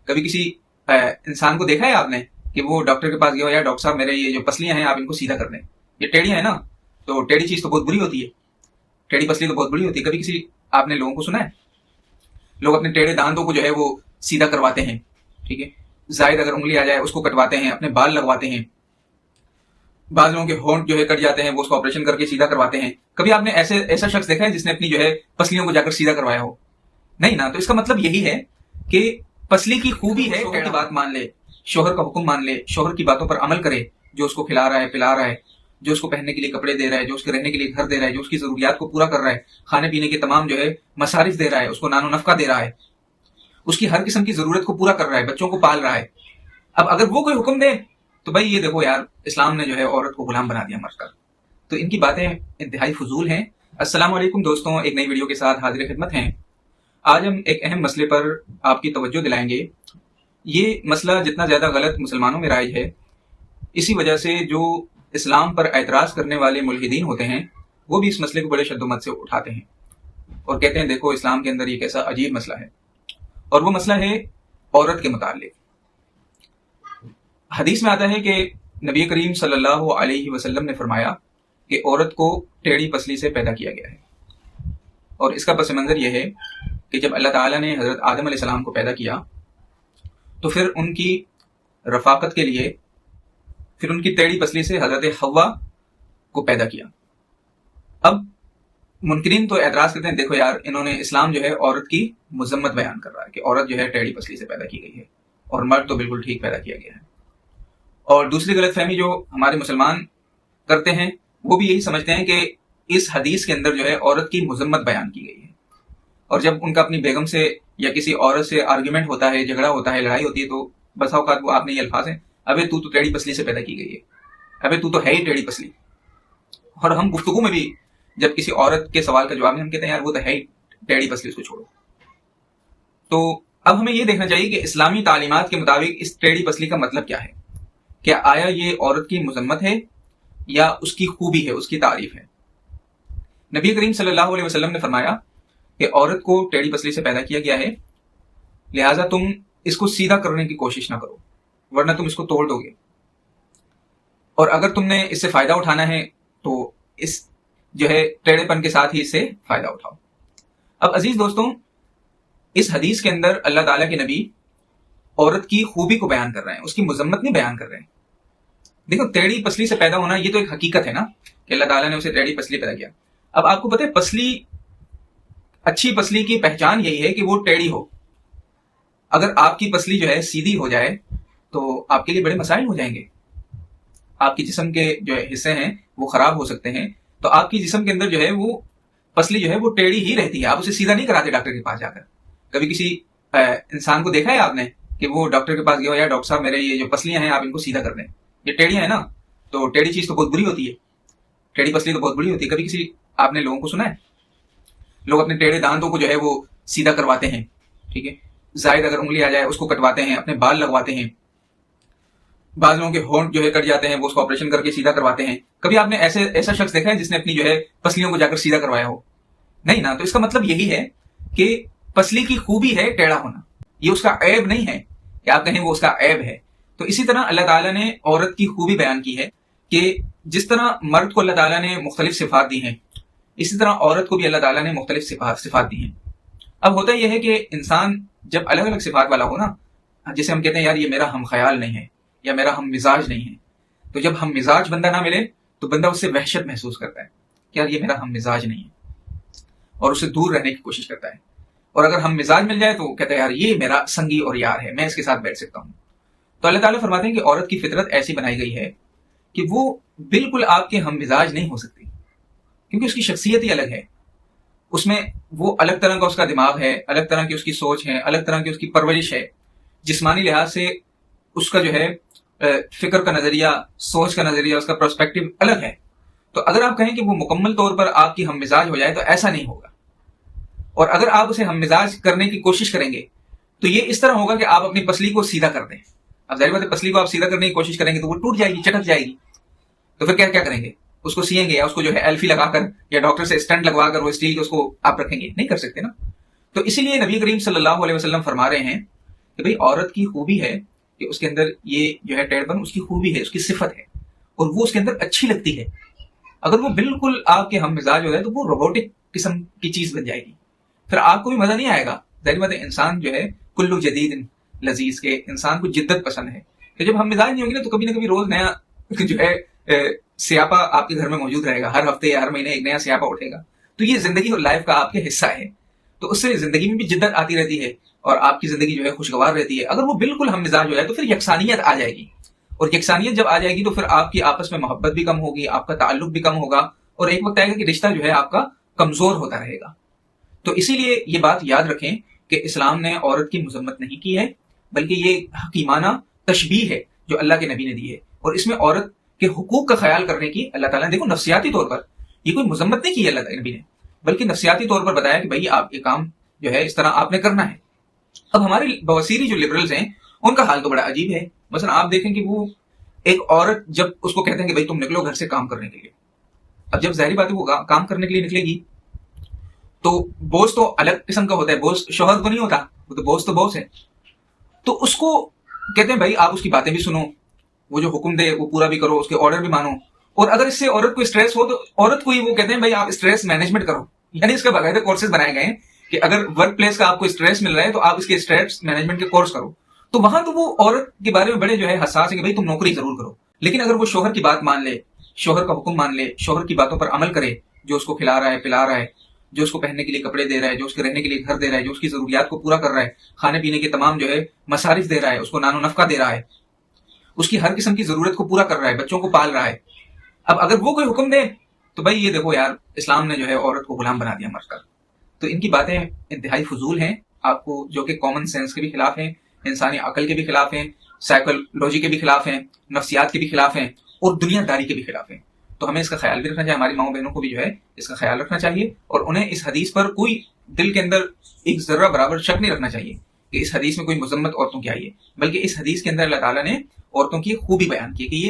کبھی کسی انسان کو دیکھا ہے آپ نے کہ وہ ڈاکٹر کے پاس گیا ہو، یا ڈاکٹر صاحب میرے یہ جو پسلیاں ہیں آپ ان کو سیدھا کر دیں، یہ ٹیڑیاں ہیں نا، تو ٹیڑھی چیز تو بہت بری ہوتی ہے، ٹیڑھی پسلی تو بہت بری ہوتی ہے۔ کبھی کسی آپ نے لوگوں کو سنا ہے لوگ اپنے ٹیڑھے دانتوں کو جو ہے وہ سیدھا کرواتے ہیں، ٹھیک ہے، زائد اگر انگلی آ جائے اس کو کٹواتے ہیں، اپنے بال لگواتے ہیں، بعض لوگوں کے ہونٹ جو ہے کٹ جاتے ہیں وہ اس کو آپریشن کر کے سیدھا کرواتے ہیں۔ کبھی آپ نے ایسا شخص دیکھا ہے جس نے اپنی جو ہے پسلیوں کو جا کر سیدھا کروایا ہو؟ نہیں نا۔ تو اس کا مطلب یہی ہے کہ پسلی کی خوبی ہے شوہر کی بات مان لے، شوہر کا حکم مان لے، شوہر کی باتوں پر عمل کرے، جو اس کو کھلا رہا ہے پلا رہا ہے، جو اس کو پہننے کے لیے کپڑے دے رہا ہے، جو اس کے رہنے کے لیے گھر دے رہا ہے، جو اس کی ضروریات کو پورا کر رہا ہے، کھانے پینے کے تمام جو ہے مصارف دے رہا ہے، اس کو نان و نفقہ دے رہا ہے، اس کی ہر قسم کی ضرورت کو پورا کر رہا ہے، بچوں کو پال رہا ہے۔ اب اگر وہ کوئی حکم دے تو بھائی یہ دیکھو یار، اسلام نے جو ہے عورت کو غلام بنا دیا مرد کا، تو ان کی باتیں انتہائی فضول ہیں۔ السلام علیکم دوستوں، ایک نئی ویڈیو کے ساتھ حاضر خدمت ہیں۔ آج ہم ایک اہم مسئلے پر آپ کی توجہ دلائیں گے۔ یہ مسئلہ جتنا زیادہ غلط مسلمانوں میں رائج ہے، اسی وجہ سے جو اسلام پر اعتراض کرنے والے ملحدین ہوتے ہیں وہ بھی اس مسئلے کو بڑے شد و مت سے اٹھاتے ہیں اور کہتے ہیں دیکھو اسلام کے اندر یہ کیسا عجیب مسئلہ ہے، اور وہ مسئلہ ہے عورت کے متعلق۔ حدیث میں آتا ہے کہ نبی کریم صلی اللہ علیہ وسلم نے فرمایا کہ عورت کو ٹیڑھی پسلی سے پیدا کیا گیا ہے، اور اس کا پس منظر یہ ہے کہ جب اللہ تعالیٰ نے حضرت آدم علیہ السلام کو پیدا کیا تو پھر ان کی رفاقت کے لیے پھر ان کی ٹیڑھی پسلی سے حضرت حوا کو پیدا کیا۔ اب منکرین تو اعتراض کرتے ہیں دیکھو یار، انہوں نے اسلام جو ہے عورت کی مذمت بیان کر رہا ہے کہ عورت جو ہے ٹیڑھی پسلی سے پیدا کی گئی ہے اور مرد تو بالکل ٹھیک پیدا کیا گیا ہے۔ اور دوسری غلط فہمی جو ہمارے مسلمان کرتے ہیں وہ بھی یہی سمجھتے ہیں کہ اس حدیث کے اندر جو ہے عورت کی مذمت بیان کی گئی ہے، اور جب ان کا اپنی بیگم سے یا کسی عورت سے آرگیومنٹ ہوتا ہے، جھگڑا ہوتا ہے، لڑائی ہوتی ہے، تو بسا اوقات وہ آپ نے یہ الفاظ ہیں، ابے تو ٹیڑھی پسلی سے پیدا کی گئی ہے، ابے تو ہے ہی ٹیڑھی پسلی۔ اور ہم گفتگو میں بھی جب کسی عورت کے سوال کا جواب میں ہم کہتے ہیں یار وہ تو ہے ہی ٹیڑھی پسلی، اس کو چھوڑو۔ تو اب ہمیں یہ دیکھنا چاہیے کہ اسلامی تعلیمات کے مطابق اس ٹیڑھی پسلی کا مطلب کیا ہے، کیا آیا یہ عورت کی مذمت ہے یا اس کی خوبی ہے، اس کی تعریف ہے؟ نبی کریم صلی اللہ علیہ وسلم نے فرمایا کہ عورت کو ٹیڑھی پسلی سے پیدا کیا گیا ہے، لہٰذا تم اس کو سیدھا کرنے کی کوشش نہ کرو ورنہ تم اس کو توڑ دو گے، اور اگر تم نے اس سے فائدہ اٹھانا ہے تو اس جو ہے ٹیڑھے پن کے ساتھ ہی اس سے فائدہ اٹھاؤ۔ اب عزیز دوستوں، اس حدیث کے اندر اللہ تعالیٰ کے نبی عورت کی خوبی کو بیان کر رہے ہیں، اس کی مذمت نہیں بیان کر رہے ہیں۔ دیکھو ٹیڑھی پسلی سے پیدا ہونا یہ تو ایک حقیقت ہے نا کہ اللہ تعالیٰ نے اسے ٹیڑھی پسلی پیدا کیا۔ اب آپ کو پتہ ہے پسلی، اچھی پسلی کی پہچان یہی ہے کہ وہ ٹیڑھی ہو۔ اگر آپ کی پسلی جو ہے سیدھی ہو جائے تو آپ کے لیے بڑے مسائل ہو جائیں گے، آپ کی جسم کے جو حصے ہیں وہ خراب ہو سکتے ہیں، تو آپ کی جسم کے اندر جو ہے وہ پسلی جو ہے وہ ٹیڑھی ہی رہتی ہے، آپ اسے سیدھا نہیں کراتے ڈاکٹر کے پاس جا کر۔ کبھی کسی انسان کو دیکھا ہے آپ نے کہ وہ ڈاکٹر کے پاس گیا ہو، یا ڈاکٹر صاحب میرے یہ جو پسلیاں ہیں آپ ان کو سیدھا کر دیں، یہ ٹیڑیاں ہیں نا، تو ٹیڑھی چیز تو بہت بری ہوتی ہے، ٹیڑھی پسلی تو بہت بری ہوتی ہے۔ کبھی کسی آپ نے لوگوں کو سنا ہے لوگ اپنے ٹیڑھے دانتوں کو جو ہے وہ سیدھا کرواتے ہیں، ٹھیک ہے، زائد اگر انگلی آ جائے اس کو کٹواتے ہیں، اپنے بال لگواتے ہیں، بعض لوگوں کے ہونٹ جو ہے کٹ جاتے ہیں وہ اس کو آپریشن کر کے سیدھا کرواتے ہیں۔ کبھی آپ نے ایسا شخص دیکھا ہے جس نے اپنی جو ہے پسلیوں کو جا کر سیدھا کروایا ہو؟ نہیں نا۔ تو اس کا مطلب یہی ہے کہ پسلی کی خوبی ہے ٹیڑھا ہونا، یہ اس کا عیب نہیں ہے کہ آپ کہیں وہ اس کا عیب ہے۔ تو اسی طرح اللہ تعالیٰ نے عورت کی خوبی بیان کی ہے کہ جس طرح مرد کو اللہ تعالیٰ نے مختلف صفات دی ہیں، اسی طرح عورت کو بھی اللہ تعالیٰ نے مختلف صفات دی ہیں۔ اب ہوتا یہ ہے کہ انسان جب الگ الگ صفات والا ہو نا، جسے ہم کہتے ہیں یار یہ میرا ہم خیال نہیں ہے یا میرا ہم مزاج نہیں ہے، تو جب ہم مزاج بندہ نہ ملے تو بندہ اس سے وحشت محسوس کرتا ہے کہ یار یہ میرا ہم مزاج نہیں ہے، اور اسے دور رہنے کی کوشش کرتا ہے۔ اور اگر ہم مزاج مل جائے تو کہتا ہے یار یہ میرا سنگی اور یار ہے، میں اس کے ساتھ بیٹھ سکتا ہوں۔ تو اللہ تعالیٰ فرماتے ہیں کہ عورت کی فطرت ایسی بنائی گئی ہے کہ وہ بالکل آپ کے ہم مزاج نہیں ہو سکتی، کیونکہ اس کی شخصیت ہی الگ ہے، اس میں وہ الگ طرح کا اس کا دماغ ہے، الگ طرح کی اس کی سوچ ہے، الگ طرح کی اس کی پرورش ہے، جسمانی لحاظ سے اس کا جو ہے فکر کا نظریہ، سوچ کا نظریہ، اس کا پرسپیکٹو الگ ہے۔ تو اگر آپ کہیں کہ وہ مکمل طور پر آپ کی ہم مزاج ہو جائے تو ایسا نہیں ہوگا، اور اگر آپ اسے ہم مزاج کرنے کی کوشش کریں گے تو یہ اس طرح ہوگا کہ آپ اپنی پسلی کو سیدھا کر دیں۔ اب ظاہر بات ہے پسلی کو آپ سیدھا کرنے کی کوشش کریں گے تو وہ ٹوٹ جائے گی، چٹک جائے گی، تو پھر کیا کریں گے؟ اس کو سیئیں گے یا اس کو جو ہے ایلفی لگا کر یا ڈاکٹر سے اسٹنٹ لگوا کر وہ اسٹیل کے اس کو آپ رکھیں گے؟ نہیں کر سکتے نا۔ تو اسی لیے نبی کریم صلی اللہ علیہ وسلم فرما رہے ہیں کہ بھئی عورت کی خوبی ہے کہ اس کے اندر یہ جو ہے ٹیڑھپن اس کی خوبی ہے، اس کی صفت ہے، اور وہ اس کے اندر اچھی لگتی ہے. اگر وہ بالکل آپ کے ہم مزاج ہو جائے تو وہ روبوٹک قسم کی چیز بن جائے گی، پھر آپ کو بھی مزہ نہیں آئے گا. ظاہر بات ہے انسان جو ہے کلو جدید لذیذ کے، انسان کو جدت پسند ہے. کہ جب ہم مزاج نہیں ہوں گے نا تو کبھی نہ کبھی روز نیا جو ہے سیاپا آپ کے گھر میں موجود رہے گا، ہر ہفتے یا ہر مہینے ایک نیا سیاپا اٹھے گا. تو یہ زندگی اور لائف کا آپ کے حصہ ہے، تو اس سے زندگی میں بھی جدت آتی رہتی ہے اور آپ کی زندگی جو ہے خوشگوار رہتی ہے. اگر وہ بالکل ہم مزاج ہو جائے تو پھر یکسانیت آ جائے گی، اور یکسانیت جب آ جائے گی تو پھر آپ کی آپس میں محبت بھی کم ہوگی، آپ کا تعلق بھی کم ہوگا، اور ایک وقت آئے گا کہ رشتہ جو ہے آپ کا کمزور ہوتا رہے گا. تو اسی لیے یہ بات یاد رکھیں کہ اسلام نے عورت کی مذمت نہیں کی ہے، بلکہ یہ حکیمانہ تشبیہ ہے جو اللہ کے نبی نے دی ہے، اور اس میں عورت کے حقوق کا خیال کرنے کی اللہ تعالیٰ نے، دیکھو نفسیاتی طور پر یہ کوئی مذمت نہیں کی ہے اللہ کے نبی نے، بلکہ نفسیاتی طور پر بتایا کہ بھائی آپ یہ کام جو ہے اس طرح آپ نے کرنا ہے. اب ہمارے بواسیری جو لبرلز ہیں ان کا حال تو بڑا عجیب ہے. مثلا آپ دیکھیں کہ وہ ایک عورت جب اس کو کہتے ہیں کہ بھائی تم نکلو گھر سے کام کرنے کے لیے، اب جب ظاہری بات ہے وہ کام کرنے کے لیے نکلے گی تو بوس تو الگ قسم کا ہوتا ہے، بوس شوہر کو نہیں ہوتا، وہ تو بوس ہے. تو اس کو کہتے ہیں بھائی آپ اس کی باتیں بھی سنو، وہ جو حکم دے وہ پورا بھی کرو، اس کے آرڈر بھی مانو، اور اگر اس سے عورت کو اسٹریس ہو تو عورت کو ہی وہ کہتے ہیں بھائی آپ اسٹریس مینجمنٹ کرو. یعنی اس کا باقاعدہ کورسز بنائے گئے ہیں کہ اگر ورک پلیس کا آپ کو اسٹریس مل رہا ہے تو آپ اس کے اسٹریس مینجمنٹ کے کورس کرو. تو وہاں تو وہ عورت کے بارے میں بڑے جو ہے حساس ہے کہ بھائی تم نوکری ضرور کرو، لیکن اگر وہ شوہر کی بات مان لے، شوہر کا حکم مان لے، شوہر کی باتوں پر عمل کرے، جو اس کو کھلا رہا ہے پلا رہا ہے، جو اس کو پہننے کے لیے کپڑے دے رہا ہے، جو اس کے رہنے کے لیے گھر دے رہا ہے، جو اس کی ضروریات کو پورا کر رہا ہے، کھانے پینے کے تمام جو ہے مصارف دے رہا ہے، اس کو نان و نفقہ دے رہا ہے، اس کی ہر قسم کی ضرورت کو پورا کر رہا ہے، بچوں کو پال رہا ہے. اب اگر وہ کوئی حکم دے تو بھائی یہ دیکھو یار اسلام نے جو ہے عورت کو غلام بنا دیا مر کر. تو ان کی باتیں انتہائی فضول ہیں، آپ کو جو کہ کامن سینس کے بھی خلاف ہیں، انسانی عقل کے بھی خلاف ہیں، سائیکولوجی کے بھی خلاف ہیں، نفسیات کے بھی خلاف ہیں، اور دنیا داری کے بھی خلاف ہیں. تو ہمیں اس کا خیال بھی رکھنا چاہیے، ہماری ماؤں بہنوں کو بھی جو ہے اس کا خیال رکھنا چاہیے، اور انہیں اس حدیث پر کوئی دل کے اندر ایک ذرہ برابر شک نہیں رکھنا چاہیے کہ اس حدیث میں کوئی مذمت عورتوں کی آئی ہے، بلکہ اس حدیث کے اندر اللہ تعالیٰ نے عورتوں کی خوبی بیان کی کہ یہ